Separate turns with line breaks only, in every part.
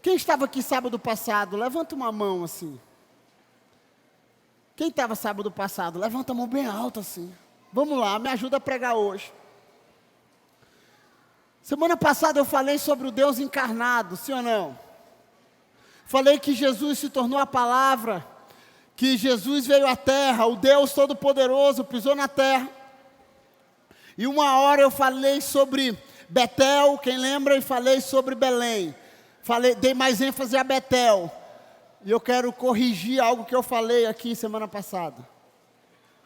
Quem estava aqui sábado passado? Levanta uma mão assim. Quem estava sábado passado? Levanta a mão bem alta assim. Vamos lá, me ajuda a pregar hoje. Semana passada eu falei sobre o Deus encarnado, sim ou não? Falei que Jesus se tornou a palavra, que Jesus veio à terra, o Deus Todo-Poderoso pisou na terra. E uma hora eu falei sobre Betel, quem lembra? E falei sobre Belém. Dei mais ênfase a Betel. E eu quero corrigir algo que eu falei aqui semana passada.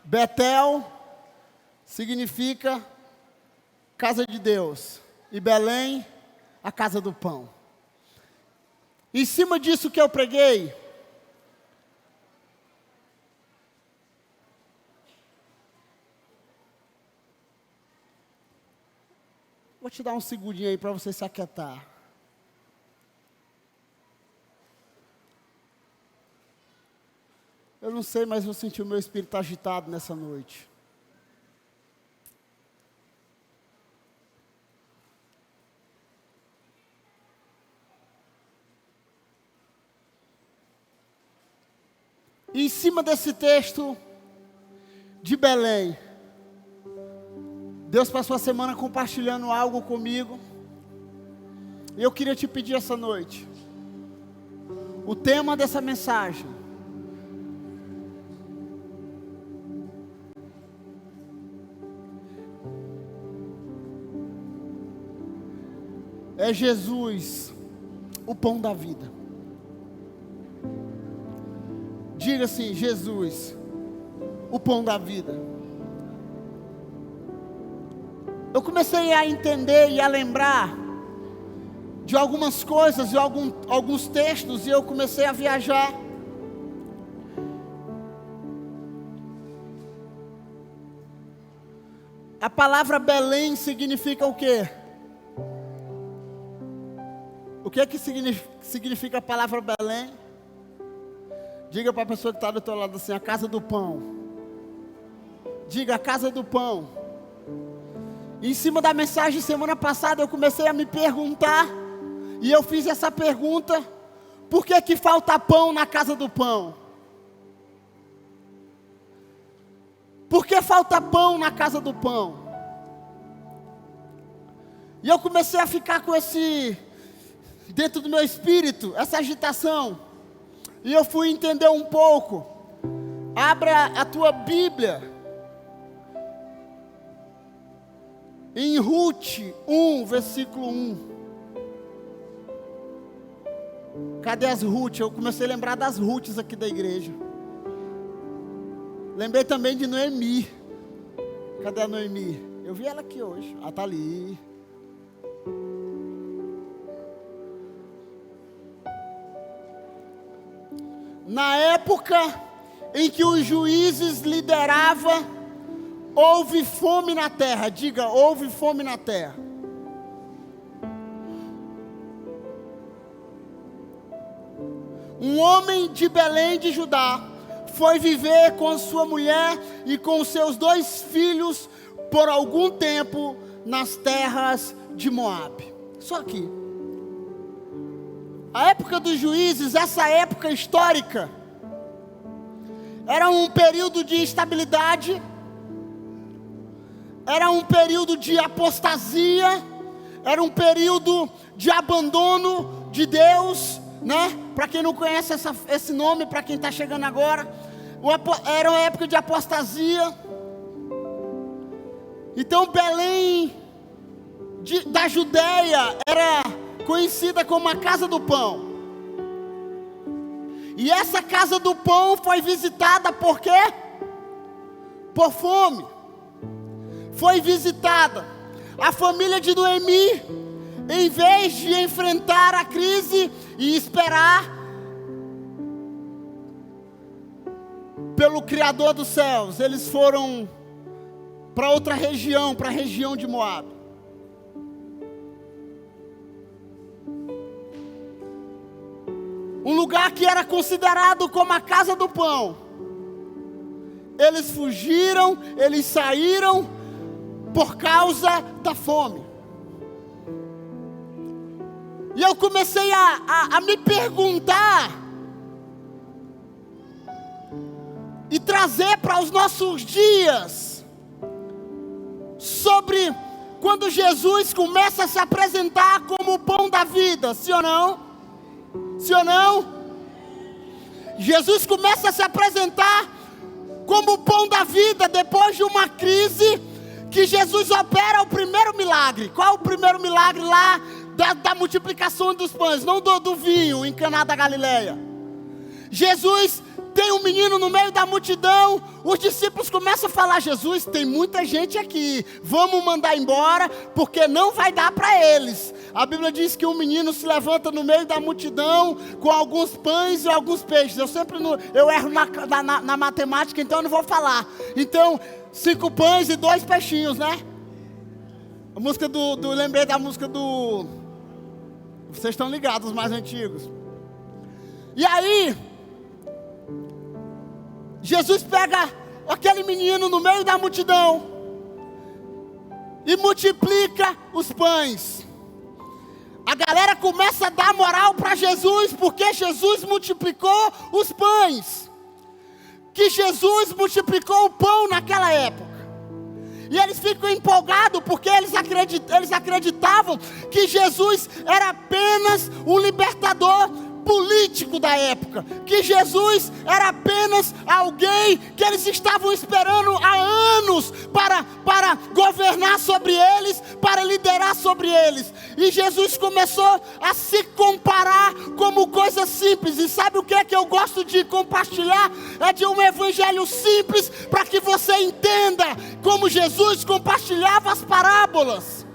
Betel significa casa de Deus. E Belém, a casa do pão. Em cima disso que eu preguei, vou te dar um segundinho aí para você se aquietar. Eu não sei, mas eu senti o meu espírito agitado nessa noite. E em cima desse texto de Belém, Deus passou a semana compartilhando algo comigo. E eu queria te pedir essa noite. O tema dessa mensagem é Jesus, o pão da vida. Diga assim: Jesus, o pão da vida. Eu comecei a entender e a lembrar de algumas coisas, de alguns textos, e eu comecei a viajar. A palavra Belém significa o quê? O que é que significa a palavra Belém? Diga para a pessoa que está do teu lado assim: a casa do pão. Diga: a casa do pão. Em cima da mensagem semana passada eu comecei a me perguntar, e eu fiz essa pergunta: por que que falta pão na casa do pão? Por que falta pão na casa do pão? E eu comecei a ficar com dentro do meu espírito, essa agitação. E eu fui entender um pouco. Abra a tua Bíblia em Ruth 1, versículo 1. Cadê as Ruth? Eu comecei a lembrar das Ruths aqui da igreja. Lembrei também de Noemi. Cadê a Noemi? Eu vi ela aqui hoje. Ah, tá ali. Na época em que os juízes lideravam, houve fome na terra. Diga: houve fome na terra. Um homem de Belém de Judá foi viver com sua mulher e com seus 2 filhos por algum tempo nas terras de Moabe. Só que a época dos juízes, essa época histórica, era um período de instabilidade, era um período de apostasia, era um período de abandono de Deus, né? Para quem não conhece esse nome, para quem está chegando agora, era uma época de apostasia. Então Belém da Judéia era conhecida como a casa do pão. E essa casa do pão foi visitada por quê? Por fome. Foi visitada. A família de Noemi, em vez de enfrentar a crise e esperar pelo Criador dos céus, eles foram para outra região, para a região de Moabe. Um lugar que era considerado como a casa do pão. Eles fugiram, eles saíram por causa da fome. E eu comecei a me perguntar e trazer para os nossos dias sobre quando Jesus começa a se apresentar como o pão da vida, sim ou não? Sim ou não? Jesus começa a se apresentar como o pão da vida depois de uma crise que Jesus opera o primeiro milagre. Qual o primeiro milagre lá da multiplicação dos pães? Não do vinho em Caná da Galileia. Jesus tem um menino no meio da multidão. Os discípulos começam a falar: Jesus, tem muita gente aqui, vamos mandar embora, porque não vai dar para eles. A Bíblia diz que um menino se levanta no meio da multidão com alguns pães e alguns peixes. Eu erro na matemática, então eu não vou falar. Então, 5 pães e 2 peixinhos, né? A música lembrei da música do... Vocês estão ligados, os mais antigos. E aí, Jesus pega aquele menino no meio da multidão e multiplica os pães. A galera começa a dar moral para Jesus, porque Jesus multiplicou os pães. Que Jesus multiplicou o pão naquela época. E eles ficam empolgados, porque eles acreditavam que Jesus era apenas um libertador político da época, que Jesus era apenas alguém que eles estavam esperando há anos para governar sobre eles, para liderar sobre eles. E Jesus começou a se comparar como coisa simples. E sabe o que é que eu gosto de compartilhar? É de um evangelho simples, para que você entenda como Jesus compartilhava as parábolas.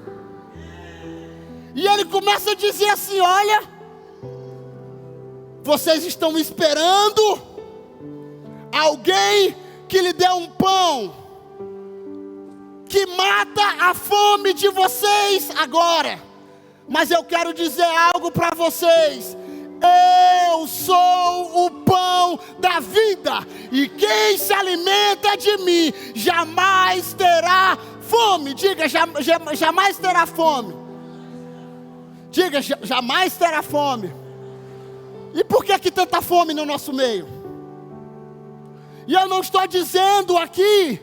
E ele começa a dizer assim: olha, vocês estão esperando alguém que lhe dê um pão que mata a fome de vocês agora. Mas eu quero dizer algo para vocês: eu sou o pão da vida, e quem se alimenta de mim jamais terá fome. Diga, jamais terá fome. Diga, jamais terá fome. E por que tanta fome no nosso meio? E eu não estou dizendo aqui,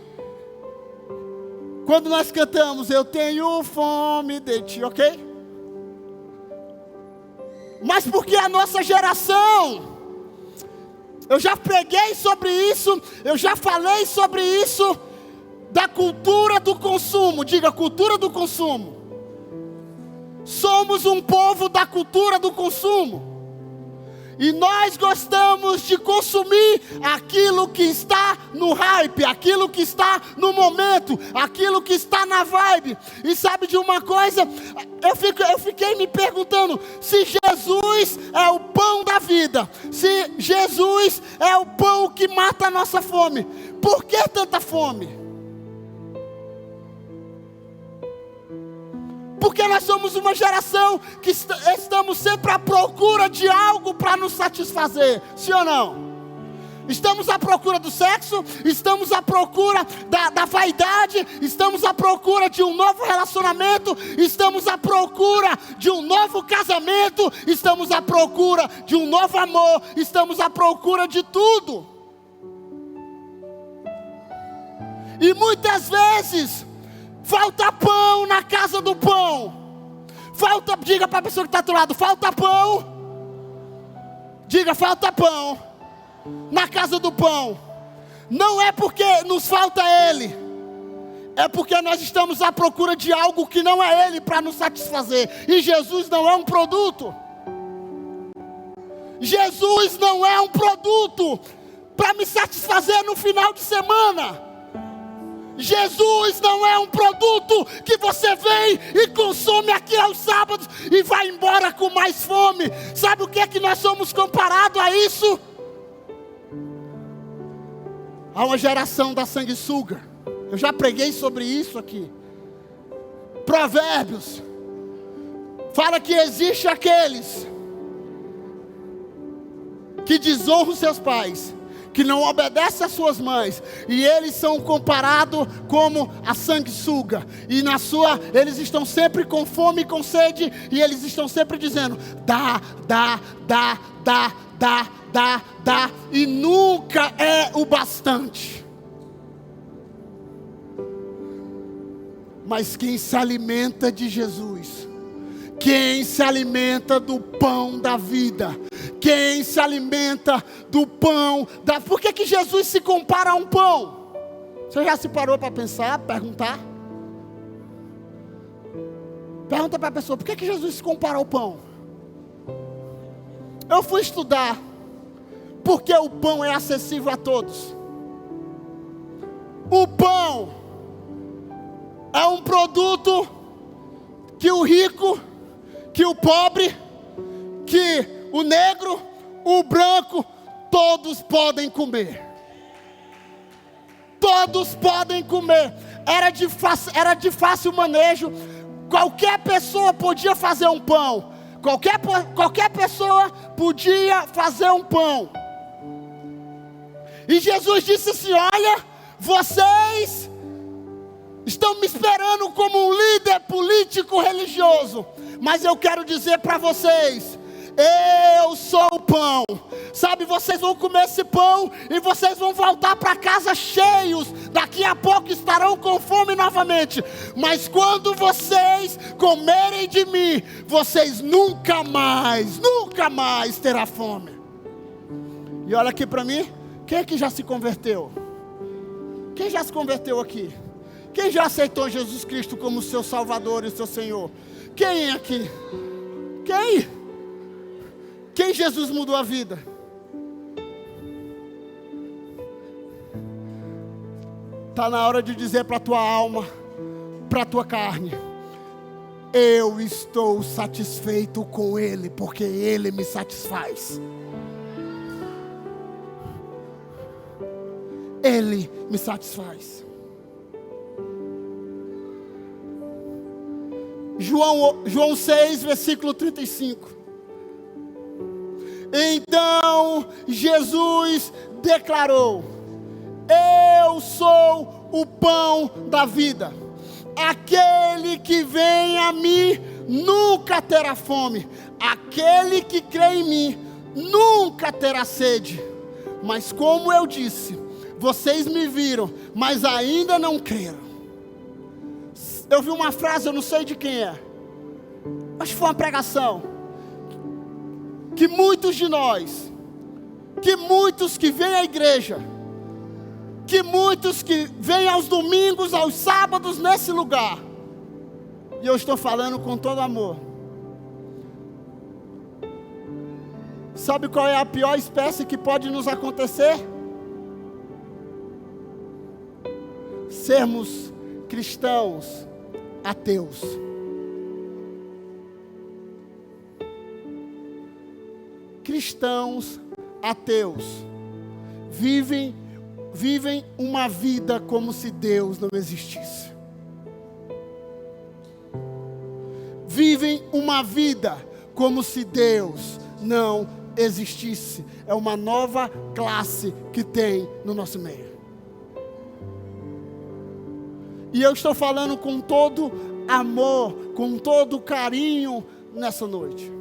quando nós cantamos, eu tenho fome de ti, ok? Mas porque a nossa geração, eu já preguei sobre isso, eu já falei sobre isso, da cultura do consumo. Diga, cultura do consumo. Somos um povo da cultura do consumo. E nós gostamos de consumir aquilo que está no hype, aquilo que está no momento, aquilo que está na vibe. E sabe de uma coisa? Eu fiquei me perguntando, se Jesus é o pão da vida, se Jesus é o pão que mata a nossa fome, por que tanta fome? Porque nós somos uma geração que estamos sempre à procura de algo para nos satisfazer, sim ou não? Estamos à procura do sexo, estamos à procura da vaidade, estamos à procura de um novo relacionamento, estamos à procura de um novo casamento, estamos à procura de um novo amor, estamos à procura de tudo. E muitas vezes falta pão na casa do pão. Diga para a pessoa que está do lado: falta pão. Diga, falta pão na casa do pão. Não é porque nos falta ele, é porque nós estamos à procura de algo que não é ele para nos satisfazer. E Jesus não é um produto. Jesus não é um produto para me satisfazer no final de semana. Jesus não é um produto que você vem e consome aqui aos sábados e vai embora com mais fome. Sabe o que é que nós somos comparados a isso? A uma geração da sanguessuga. Eu já preguei sobre isso aqui. Provérbios fala que existe aqueles que desonram seus pais, que não obedecem às suas mães, e eles são comparados como a sanguessuga, e eles estão sempre com fome e com sede, e eles estão sempre dizendo, dá, e nunca é o bastante. Mas quem se alimenta de Jesus, quem se alimenta do pão da vida, quem se alimenta do pão da... Por que Jesus se compara a um pão? Você já se parou para pensar, perguntar? Pergunta para a pessoa, por que Jesus se compara ao pão? Eu fui estudar, porque o pão é acessível a todos. O pão é um produto que o rico, que o pobre, que o negro, o branco, todos podem comer. Todos podem comer. Era de fácil manejo. Qualquer pessoa podia fazer um pão. Qualquer pessoa podia fazer um pão. E Jesus disse assim, olha, vocês estão me esperando como um líder político religioso, mas eu quero dizer para vocês, eu sou o pão. Sabe, vocês vão comer esse pão e vocês vão voltar para casa cheios. Daqui a pouco estarão com fome novamente. Mas quando vocês comerem de mim, vocês nunca mais terão fome. E olha aqui para mim, quem é que já se converteu? Quem já se converteu aqui? Quem já aceitou Jesus Cristo como seu Salvador e seu Senhor? Quem aqui? Quem Jesus mudou a vida? Está na hora de dizer para a tua alma, para a tua carne, eu estou satisfeito com Ele, porque Ele me satisfaz. Ele me satisfaz. João 6, versículo 35. Então Jesus declarou, eu sou o pão da vida. Aquele que vem a mim nunca terá fome. Aquele que crê em mim nunca terá sede. Mas como eu disse, vocês me viram, mas ainda não creram. Eu vi uma frase, eu não sei de quem é. Acho que foi uma pregação. Que muitos de nós, que muitos que vêm à igreja, que muitos que vêm aos domingos, aos sábados nesse lugar, e eu estou falando com todo amor. Sabe qual é a pior espécie que pode nos acontecer? Sermos cristãos ateus. Cristãos ateus vivem uma vida como se Deus não existisse. Vivem uma vida como se Deus não existisse. É uma nova classe que tem no nosso meio. E eu estou falando com todo amor, com todo carinho nessa noite.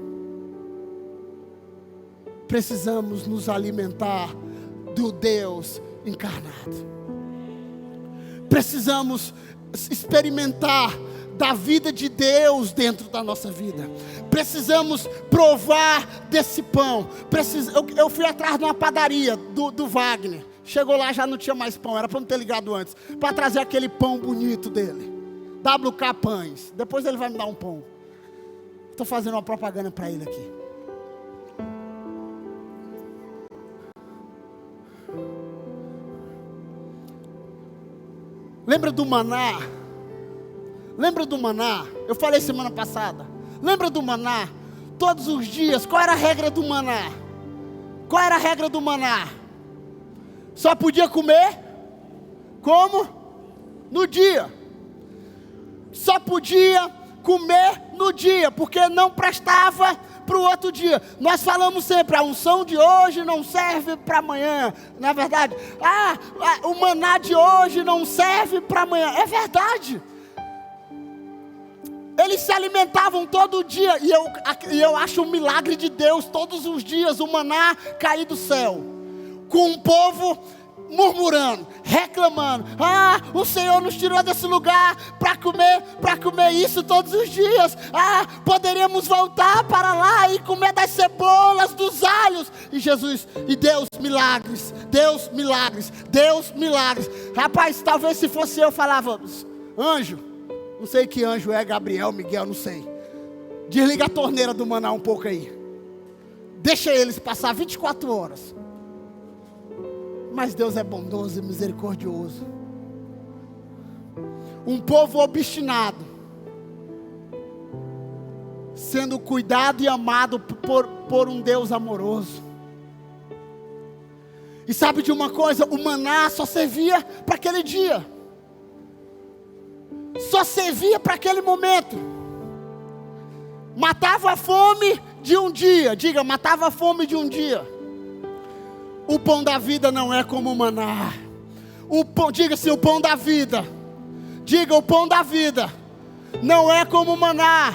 Precisamos nos alimentar do Deus encarnado. Precisamos experimentar da vida de Deus dentro da nossa vida. Precisamos provar desse pão. Eu fui atrás de uma padaria do Wagner. Chegou lá, já não tinha mais pão. Era para não ter ligado antes, para trazer aquele pão bonito dele, WK Pães. Depois ele vai me dar um pão. Estou fazendo uma propaganda para ele aqui. Lembra do maná? Lembra do maná? Eu falei semana passada. Lembra do maná? Todos os dias, qual era a regra do maná? Qual era a regra do maná? Só podia comer? Como? No dia. Só podia comer no dia, porque não prestava para o outro dia. Nós falamos sempre, a unção de hoje não serve para amanhã. Não é verdade? O maná de hoje não serve para amanhã. É verdade. Eles se alimentavam todo dia. E eu acho um milagre de Deus, todos os dias, o maná cair do céu. Com um povo murmurando, reclamando. O Senhor nos tirou desse lugar para comer isso todos os dias. Poderíamos voltar para lá e comer das cebolas, dos alhos. E Jesus, e Deus, milagres, Deus, milagres, Deus, milagres. Rapaz, talvez se fosse eu, falava, anjo, não sei que anjo é, Gabriel, Miguel, não sei. Desliga a torneira do maná um pouco aí. Deixa eles passar 24 horas. Mas Deus é bondoso e misericordioso. Um povo obstinado, sendo cuidado e amado por um Deus amoroso. E sabe de uma coisa? O maná só servia para aquele dia. Só servia para aquele momento. Matava a fome de um dia. Diga, matava a fome de um dia. O pão da vida não é como o maná. Diga assim, o pão da vida. Diga, o pão da vida não é como o maná.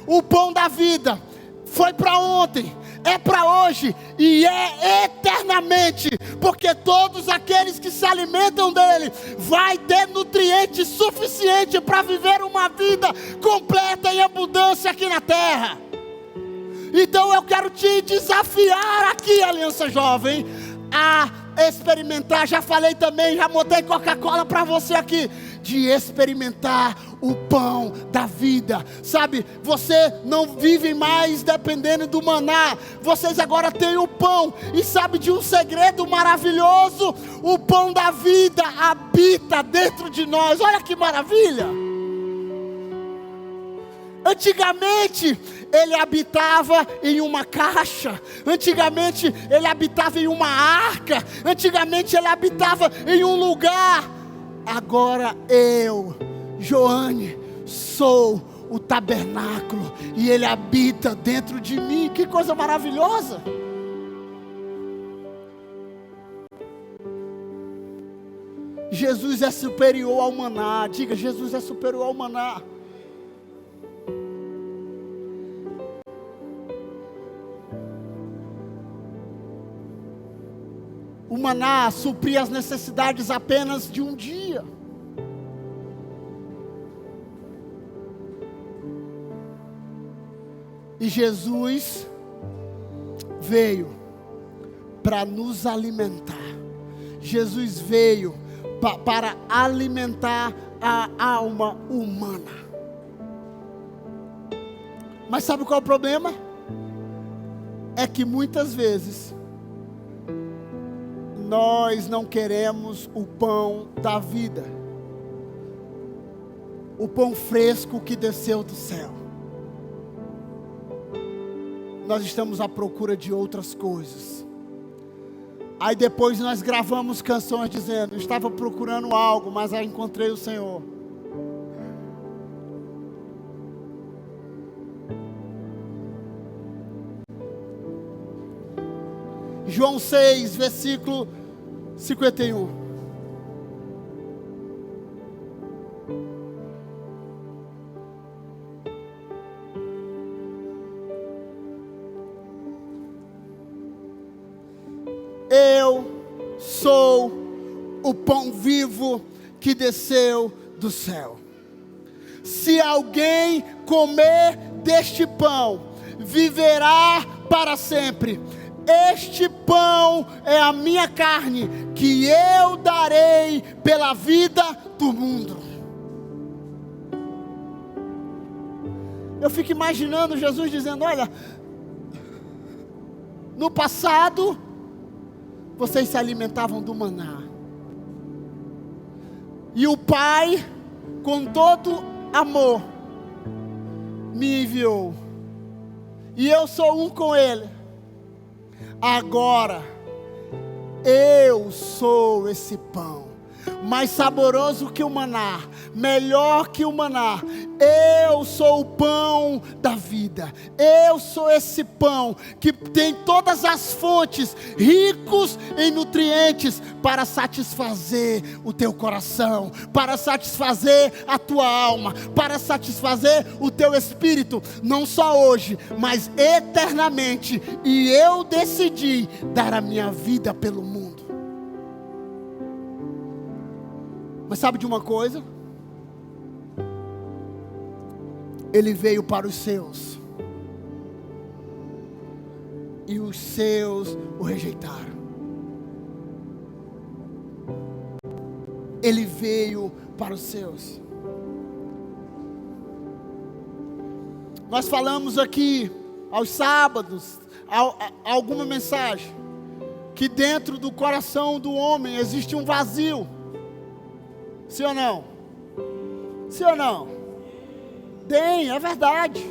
O pão da vida foi para ontem, é para hoje e é eternamente. Porque todos aqueles que se alimentam dele vai ter nutriente suficiente para viver uma vida completa em abundância aqui na terra. Então eu quero te desafiar aqui, Aliança Jovem, a experimentar. Já falei também, já botei Coca-Cola para você aqui, de experimentar o pão da vida. Sabe, você não vive mais dependendo do maná. Vocês agora têm o pão. E sabe de um segredo maravilhoso? O pão da vida habita dentro de nós. Olha que maravilha. Antigamente ele habitava em uma caixa. Antigamente ele habitava em uma arca. Antigamente ele habitava em um lugar. Agora eu, Joane, sou o tabernáculo e ele habita dentro de mim. Que coisa maravilhosa. Jesus é superior ao maná. Diga, Jesus é superior ao maná. O maná supria as necessidades apenas de um dia. E Jesus veio para nos alimentar. Jesus veio para alimentar a alma humana. Mas sabe qual é o problema? É que muitas vezes nós não queremos o pão da vida, o pão fresco que desceu do céu. Nós estamos à procura de outras coisas. Aí depois nós gravamos canções dizendo, estava procurando algo, mas aí encontrei o Senhor. João 6, versículo 51. Eu sou o pão vivo que desceu do céu. Se alguém comer deste pão, viverá para sempre. Este pão é a minha carne, que eu darei pela vida do mundo. Eu fico imaginando Jesus dizendo, olha, no passado, vocês se alimentavam do maná. E o Pai, com todo amor, me enviou. E eu sou um com Ele. Agora, eu sou esse pão. mais saboroso que o maná, melhor que o maná. Eu sou o pão da vida. Eu sou esse pão que tem todas as fontes, ricos em nutrientes, para satisfazer o teu coração, para satisfazer a tua alma, para satisfazer o teu espírito, não só hoje, mas eternamente. E eu decidi dar a minha vida pelo mundo. Mas sabe de uma coisa? Ele veio para os seus, e os seus o rejeitaram. Ele veio para os seus. Nós falamos aqui aos sábados, alguma mensagem, que dentro do coração do homem existe um vazio. Sim ou não? Sim ou não? Tem, é verdade.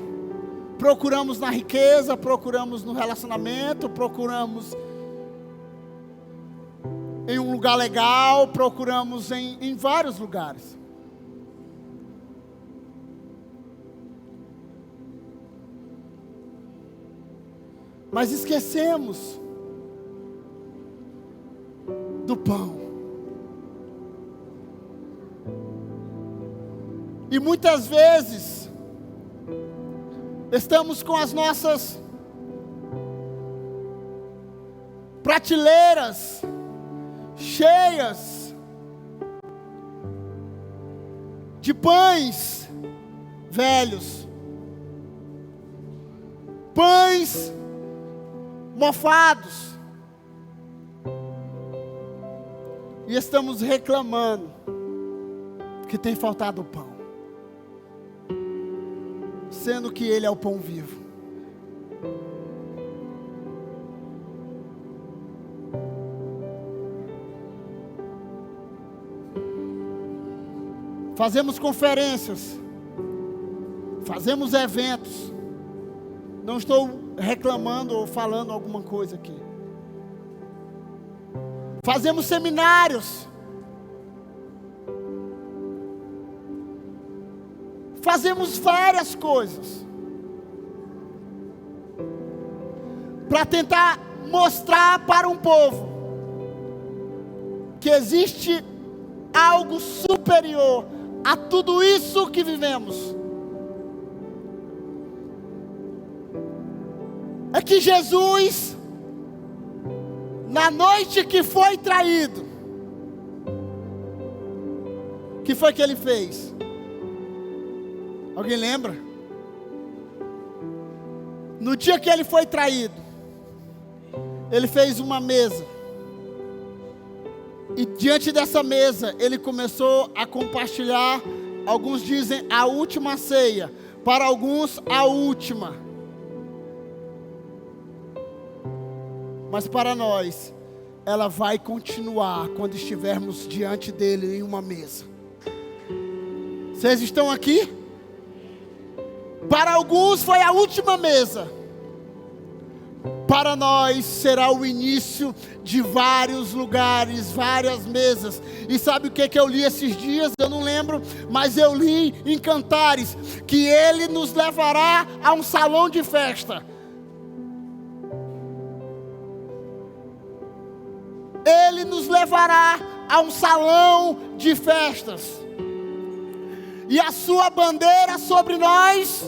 Procuramos na riqueza, procuramos no relacionamento, procuramos em um lugar legal, procuramos em vários lugares. Mas esquecemos do pão. E muitas vezes estamos com as nossas prateleiras cheias de pães velhos, pães mofados, e estamos reclamando que tem faltado o pão, sendo que Ele é o pão vivo. Fazemos conferências, fazemos eventos. Não estou reclamando ou falando alguma coisa aqui. Fazemos seminários. Fazemos várias coisas para tentar mostrar para um povo que existe algo superior a tudo isso que vivemos. É que Jesus, na noite que foi traído, o que foi que Ele fez? Alguém lembra? No dia que Ele foi traído, Ele fez uma mesa. E diante dessa mesa, Ele começou a compartilhar. Alguns dizem a última ceia, para alguns a última. Mas para nós, ela vai continuar quando estivermos diante dEle em uma mesa. Vocês estão aqui? Para alguns foi a última mesa. Para nós será o início de vários lugares, várias mesas. E sabe o que eu li esses dias? Eu não lembro, mas eu li em Cantares que Ele nos levará a um salão de festa. Ele nos levará a um salão de festas. E a sua bandeira sobre nós,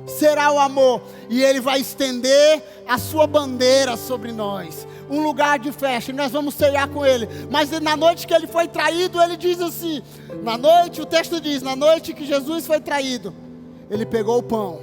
será o amor. E Ele vai estender a sua bandeira sobre nós. Um lugar de festa. E nós vamos ceiar com Ele. Mas na noite que Ele foi traído, Ele diz assim. Na noite, o texto diz, na noite que Jesus foi traído, Ele pegou o pão,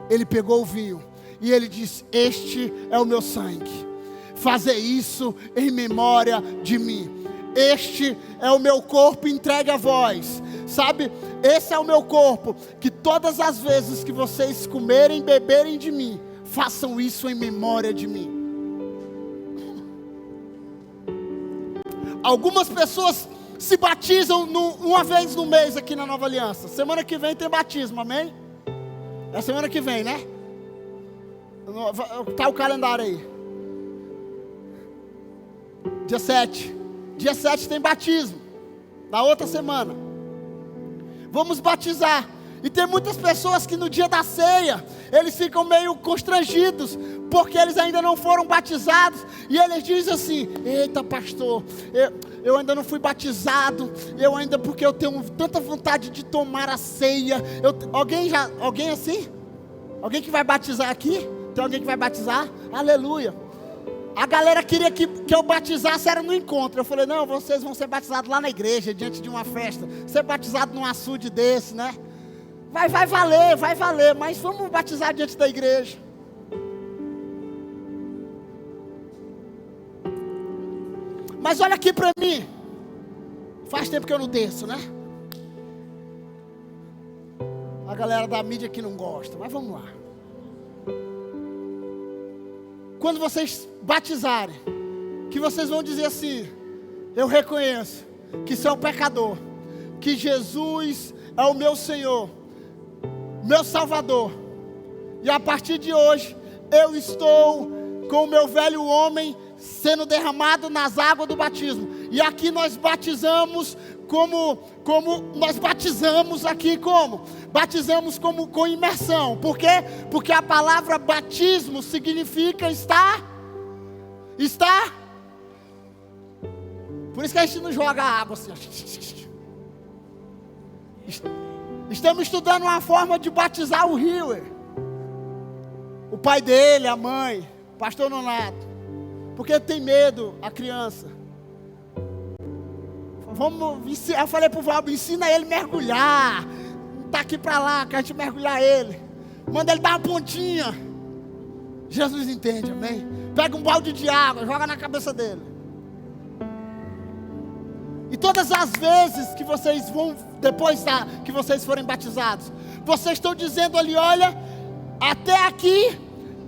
Ele pegou o vinho. E Ele diz, este é o meu sangue. Fazer isso em memória de mim. Este é o meu corpo entregue a vós. Sabe, esse é o meu corpo. Que todas as vezes que vocês comerem e beberem de mim, façam isso em memória de mim. Algumas pessoas se batizam uma vez no mês aqui na Nova Aliança. Semana que vem tem batismo, amém? É semana que vem, né? Está o calendário aí. Dia 7. Dia 7 tem batismo. Na outra semana. Vamos batizar. E tem muitas pessoas que no dia da ceia, eles ficam meio constrangidos, porque eles ainda não foram batizados. E eles dizem assim: eita pastor, eu ainda não fui batizado, porque eu tenho tanta vontade de tomar a ceia. Alguém assim? Alguém que vai batizar aqui? Tem alguém que vai batizar? Aleluia. A galera queria que eu batizasse, era no encontro. Eu falei: não, vocês vão ser batizados lá na igreja, diante de uma festa. Ser batizado num açude desse, né? Vai valer, mas vamos batizar diante da igreja. Mas olha aqui para mim. Faz tempo que eu não desço, né? A galera da mídia que não gosta, mas vamos lá. Quando vocês batizarem, que vocês vão dizer assim: eu reconheço que sou pecador, que Jesus é o meu Senhor, meu Salvador, e a partir de hoje eu estou com o meu velho homem sendo derramado nas águas do batismo. E aqui nós batizamos como nós batizamos aqui como? Batizamos com imersão. Por quê? Porque a palavra batismo significa estar. Por isso que a gente não joga água assim. Estamos estudando uma forma de batizar o rio. O pai dele, a mãe, pastor Nonato. Porque tem medo a criança. Eu falei pro Valber: ensina ele a mergulhar. Não tá aqui para lá, que a gente mergulhar ele. Manda ele dar uma pontinha. Jesus entende, amém? Pega um balde de água, joga na cabeça dele. E todas as vezes que vocês vão, depois que vocês forem batizados, vocês estão dizendo ali: olha, até aqui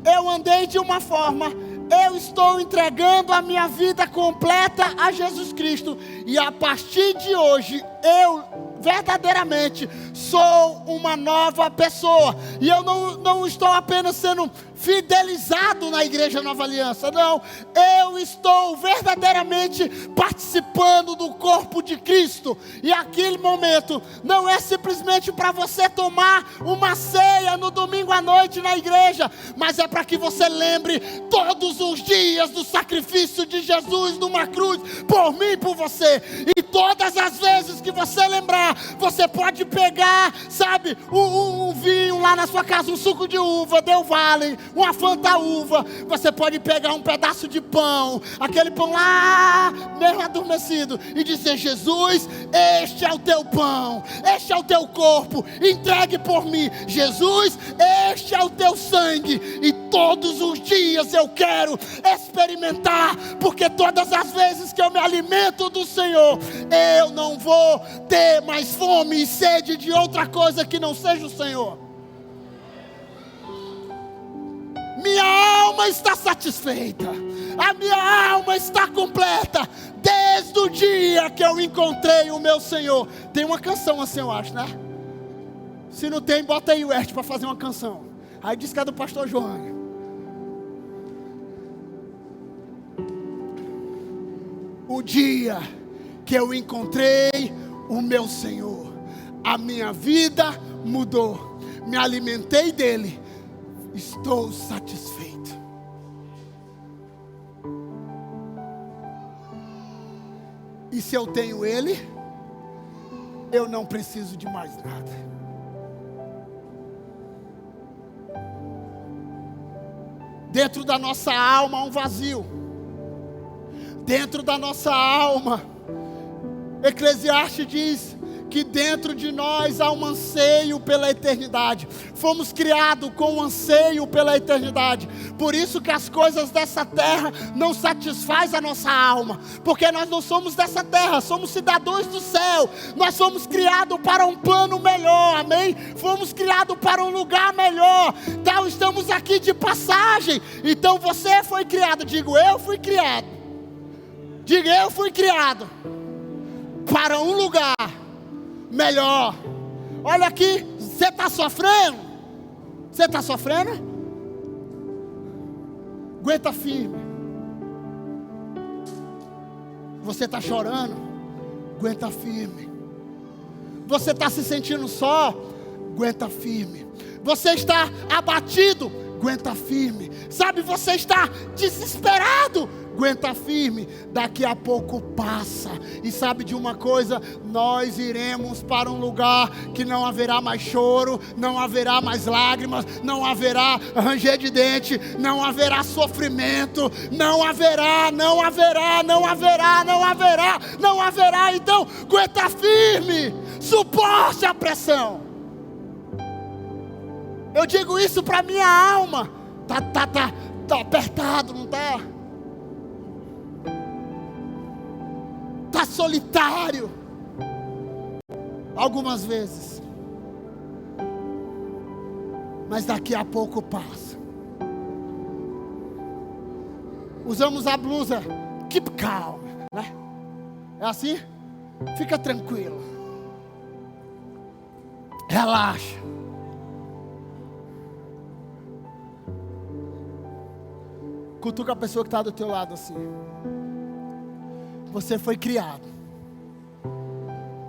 eu andei de uma forma, eu estou entregando a minha vida completa a Jesus Cristo, e a partir de hoje eu verdadeiramente sou uma nova pessoa. E eu não estou apenas sendo fidelizado na Igreja Nova Aliança, não, eu estou verdadeiramente participando do corpo de Cristo. E aquele momento não é simplesmente para você tomar uma ceia no domingo à noite na igreja, mas é para que você lembre todos os dias do sacrifício de Jesus numa cruz, por mim e por você. E todas as vezes que você lembrar, você pode pegar, sabe, um vinho lá na sua casa, um suco de uva, Del Valle, uma Fanta uva. Você pode pegar um pedaço de pão, aquele pão lá, meio adormecido, e dizer: Jesus, este é o teu pão, este é o teu corpo, entregue por mim. Jesus, este é o teu sangue. E todos os dias eu quero experimentar, porque todas as vezes que eu me alimento do Senhor, eu não vou ter mais fome e sede de outra coisa que não seja o Senhor. Minha alma está satisfeita, a minha alma está completa, desde o dia que eu encontrei o meu Senhor. Tem uma canção assim, eu acho, né? Se não tem, bota aí o Ert para fazer uma canção. Aí diz que é do pastor João. O dia que eu encontrei o meu Senhor, a minha vida mudou, me alimentei dele, estou satisfeito. E se eu tenho ele, eu não preciso de mais nada. Dentro da nossa alma há um vazio. Dentro da nossa alma, Eclesiastes diz que dentro de nós há um anseio pela eternidade. Fomos criados com um anseio pela eternidade. Por isso que as coisas dessa terra não satisfazem a nossa alma, porque nós não somos dessa terra, somos cidadãos do céu. Nós fomos criados para um plano melhor, amém? Fomos criados para um lugar melhor. Então estamos aqui de passagem. Então você foi criado, digo, eu fui criado. Diga, eu fui criado para um lugar melhor. Olha aqui, você está sofrendo? Você está sofrendo? Aguenta firme. Você está chorando? Aguenta firme. Você está se sentindo só? Aguenta firme. Você está abatido? Aguenta firme. Sabe, você está desesperado? Aguenta firme. Daqui a pouco passa. E sabe de uma coisa? Nós iremos para um lugar que não haverá mais choro, não haverá mais lágrimas, não haverá ranger de dente, não haverá sofrimento, não haverá. Então, aguenta firme. Suporte a pressão. Eu digo isso para minha alma. Tá apertado, não tá? Tá solitário. Algumas vezes. Mas daqui a pouco passa. Usamos a blusa keep calm, né? É assim? Fica tranquilo. Relaxa. Cutuca a pessoa que está do teu lado assim. Você foi criado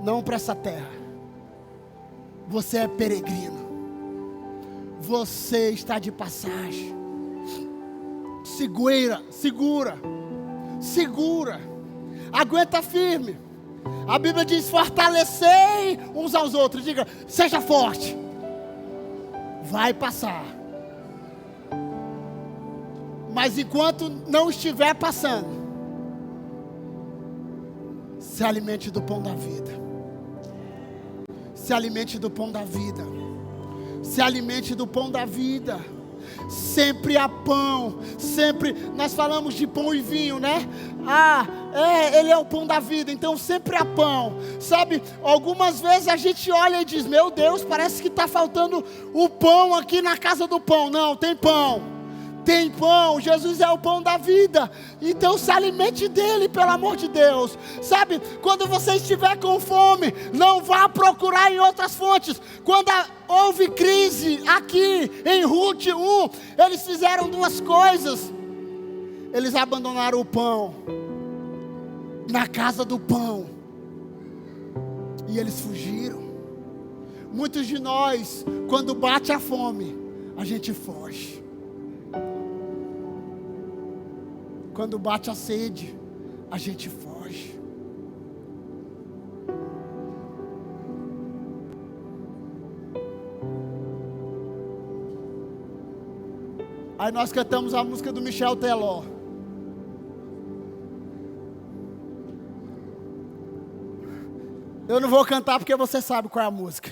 não para essa terra. Você é peregrino. Você está de passagem. Segura. Aguenta firme. A Bíblia diz: fortalecei uns aos outros. Diga: seja forte. Vai passar. Mas enquanto não estiver passando, se alimente do pão da vida. Se alimente do pão da vida. Se alimente do pão da vida. Sempre há pão. Sempre. Nós falamos de pão e vinho, né? Ele é o pão da vida. Então sempre há pão. Sabe, algumas vezes a gente olha e diz: meu Deus, parece que está faltando o pão aqui na casa do pão. Não, tem pão. Tem pão. Jesus é o pão da vida. Então se alimente dele, pelo amor de Deus. Sabe, quando você estiver com fome, não vá procurar em outras fontes. Quando houve crise aqui em Ruth 1, eles fizeram duas coisas. Eles abandonaram o pão na casa do pão e eles fugiram. Muitos de nós, quando bate a fome, a gente foge. Quando bate a sede, a gente foge. Aí nós cantamos a música do Michel Teló. Eu não vou cantar porque você sabe qual é a música.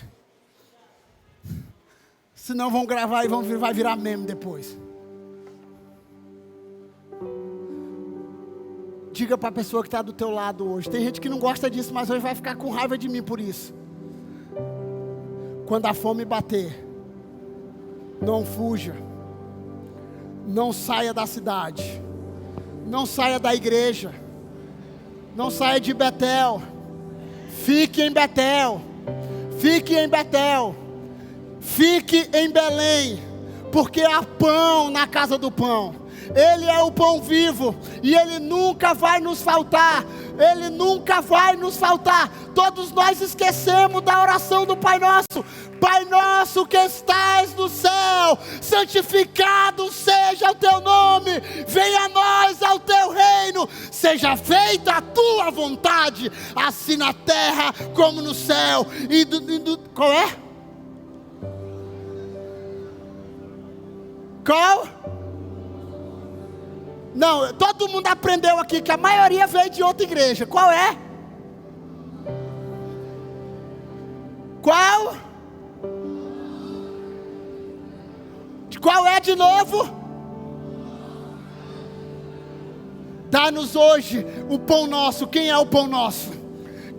Senão vão gravar e vai virar meme depois. Diga para a pessoa que está do teu lado hoje. Tem gente que não gosta disso, mas hoje vai ficar com raiva de mim por isso. Quando a fome bater, não fuja. Não saia da cidade. Não saia da igreja. Não saia de Betel. Fique em Betel. Fique em Betel. Fique em Belém. Porque há pão na casa do pão. Ele é o pão vivo. E Ele nunca vai nos faltar. Ele nunca vai nos faltar. Todos nós esquecemos da oração do Pai Nosso. Pai nosso que estais no céu, santificado seja o teu nome. Venha a nós ao teu reino. Seja feita a tua vontade, assim na terra como no céu. Qual é? Qual? Não, todo mundo aprendeu aqui que a maioria veio de outra igreja. Qual é? Qual? Qual é de novo? Dá-nos hoje o pão nosso. Quem é o pão nosso?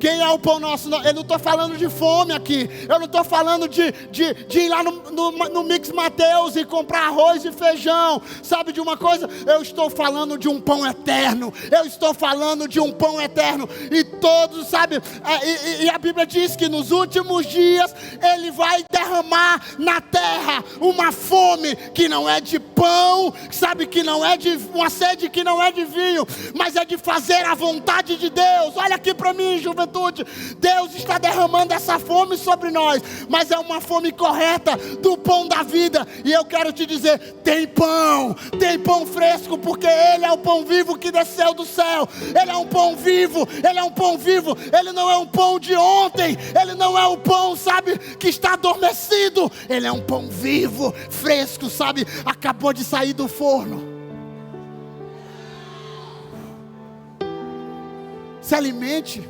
Quem é o pão nosso? Eu não estou falando de fome aqui. Eu não estou falando de ir lá no Mix Mateus e comprar arroz e feijão. Sabe de uma coisa? Eu estou falando de um pão eterno. Eu estou falando de um pão eterno. E todos, sabe? E a Bíblia diz que nos últimos dias Ele vai derramar na terra uma fome que não é de pão, sabe? Que não é de uma sede que não é de vinho, mas é de fazer a vontade de Deus. Olha aqui para mim, juventude. Deus está derramando essa fome sobre nós, mas é uma fome correta do pão da vida. E eu quero te dizer, tem pão fresco, porque Ele é o pão vivo que desceu do céu. Ele é um pão vivo, Ele é um pão vivo. Ele não é um pão de ontem, Ele não é o pão, sabe, que está adormecido. Ele é um pão vivo, fresco, sabe, acabou de sair do forno. Se alimente.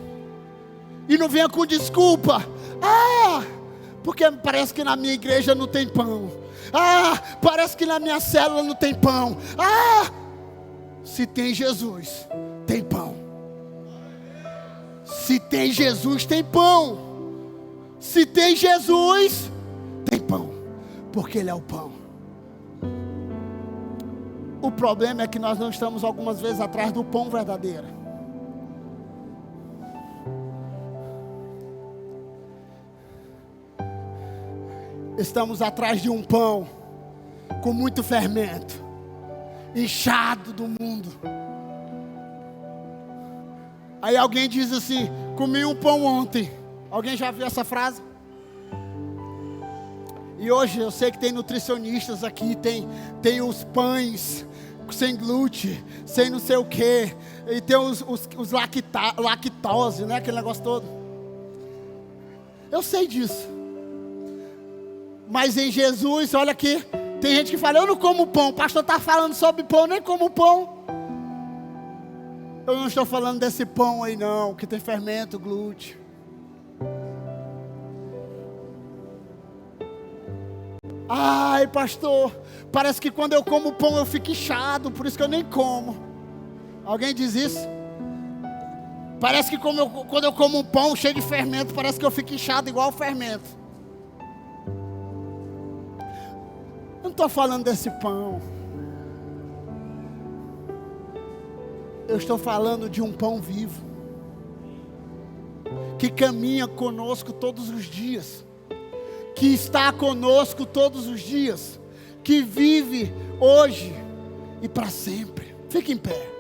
E não venha com desculpa. Porque parece que na minha igreja não tem pão. Parece que na minha célula não tem pão. Se tem Jesus, tem pão. Se tem Jesus, tem pão. Se tem Jesus, tem pão. Porque Ele é o pão. O problema é que nós não estamos algumas vezes atrás do pão verdadeiro. Estamos atrás de um pão com muito fermento, inchado do mundo. Aí alguém diz assim: comi um pão ontem. Alguém já viu essa frase? E hoje eu sei que tem nutricionistas aqui, tem os pães sem glúten, sem não sei o que, e tem os lactose, né? Aquele negócio todo. Eu sei disso. Mas em Jesus, olha aqui, tem gente que fala: eu não como pão. O pastor está falando sobre pão, nem como pão. Eu não estou falando desse pão aí não, que tem fermento, glúten. Ai, pastor, parece que quando eu como pão eu fico inchado, por isso que eu nem como. Alguém diz isso? Parece que quando eu como um pão cheio de fermento, parece que eu fico inchado igual o fermento. Eu não estou falando desse pão. Eu estou falando de um pão vivo, que caminha conosco todos os dias, que está conosco todos os dias, que vive hoje e para sempre. Fique em pé.